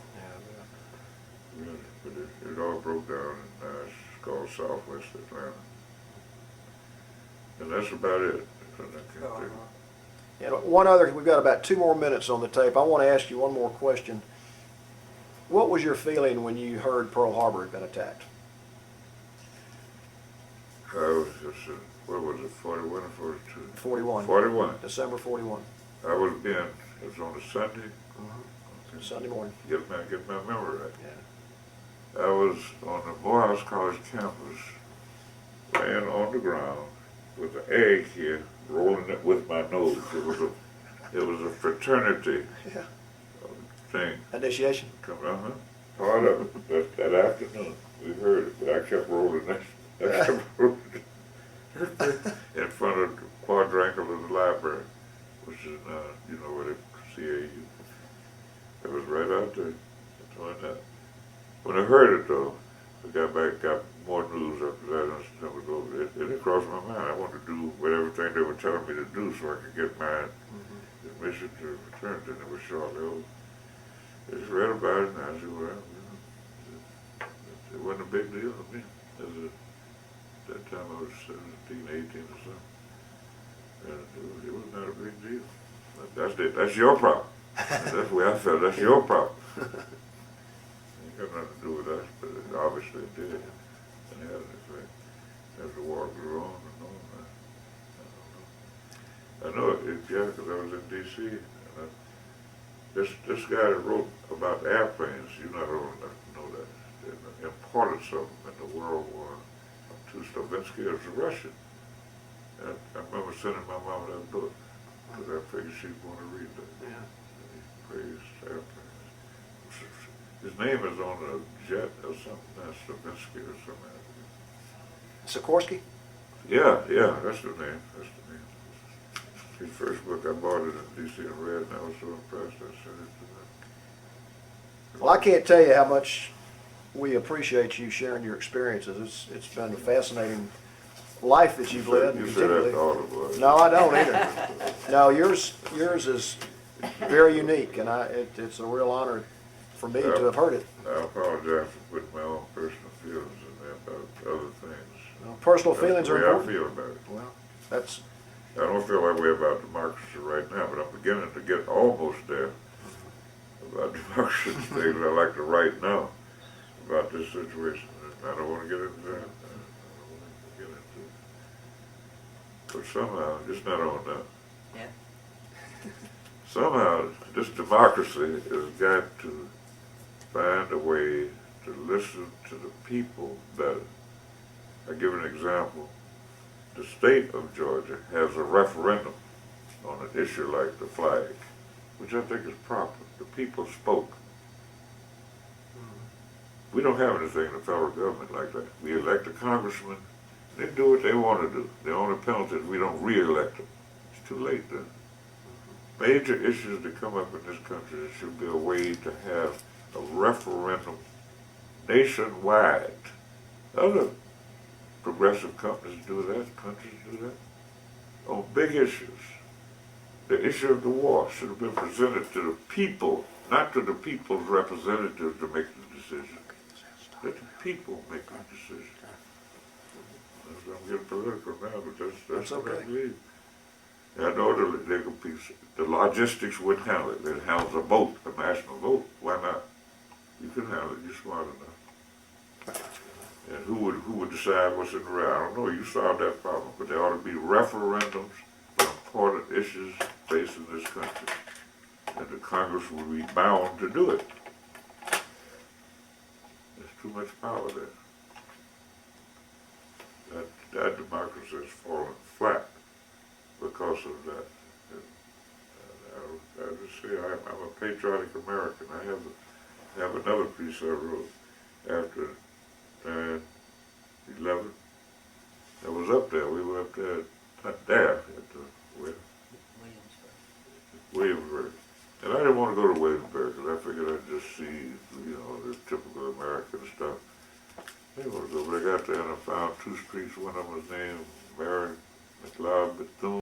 Really, but it all broke down, and it's called Southwest Atlanta. And that's about it. And one other, we've got about 2 more minutes on the tape. I want to ask you one more question. What was your feeling when you heard Pearl Harbor had been attacked? I was just, what was it, 41 or 42? 41. 41. December 41. I was it was on a Sunday. Okay. Sunday morning. Get my memory right. Yeah. I was on the Morehouse College campus, laying on the ground with an egg here, rolling it with my nose. It was a fraternity thing. Initiation. Part of it. That afternoon, we heard it, but I kept rolling that. I kept rolling it in front of the quadrangle of the library, which is, where the CAU. It was right out there. Doing that. When I heard it though, I got more news after that on September 12th. It crossed my mind. I wanted to do whatever thing they were telling me to do so I could get my admission to fraternity, and it was shortly over. I just read about it, and I said, well, it wasn't a big deal to me. At that time I was 17, 18 or something. And it was not a big deal. But that's your problem. That's the way I felt. That's your problem. It got nothing to do with us, but it obviously did. And it had an effect as the war grew on and on. I know it, yeah, because I was in D.C. And this guy that wrote about airplanes, you're not old enough to know that, the importance of them in the World War II. Stavinsky was a Russian. And I remember sending my mom that book because I figured she'd want to read that. Yeah. And he praised airplanes. His name is on a jet or something, Stavinsky or something. Sikorsky? Yeah, that's the name. His first book, I bought it in D.C. and read, and I was so impressed I sent it to them. Well, I can't tell you how much we appreciate you sharing your experiences. It's been a fascinating life that you've led. You say that to all of us. No, I don't either. No, yours is very unique, and it's a real honor for me to have heard it. I apologize for putting my own personal feelings in there about other things. Well, personal That's feelings the are way important. I feel about it. Well, that's I don't feel that way about democracy right now, but I'm beginning to get almost there about democracy things I like to write now about this situation. I don't want to get into that. I don't want to get into it. But somehow, it's not on now. Yeah. Somehow, this democracy has got to find a way to listen to the people better. I give an example. The state of Georgia has a referendum on an issue like the flag, which I think is proper. The people spoke. We don't have anything in the federal government like that. We elect a congressman, they do what they want to do. The only penalty is we don't re-elect them. It's too late then. Major issues that come up in this country, there should be a way to have a referendum nationwide. Other progressive companies do that, countries do that. On big issues. The issue of the war should have been presented to the people, not to the people's representatives to make the decision. Let the people make the decision. I'm getting political now, but that's what I okay. believe. And I know the logistics wouldn't handle it. It handles a vote, a national vote. Why not? You can handle it. You're smart enough. And who would decide what's in the right? I don't know. You solve that problem. But there ought to be referendums on important issues facing this country. And the Congress would be bound to do it. There's too much power there. That democracy has fallen flat because of that. And I just say I'm a patriotic American. I have another piece I wrote after 9/11. I was up there. We were up there, not there, at the Williamsburg. And I didn't want to go to Williamsburg because I figured I'd just see, the typical American stuff. I didn't want to go, but I got there and I found two streets. One of them was named Mary McLeod Bethune.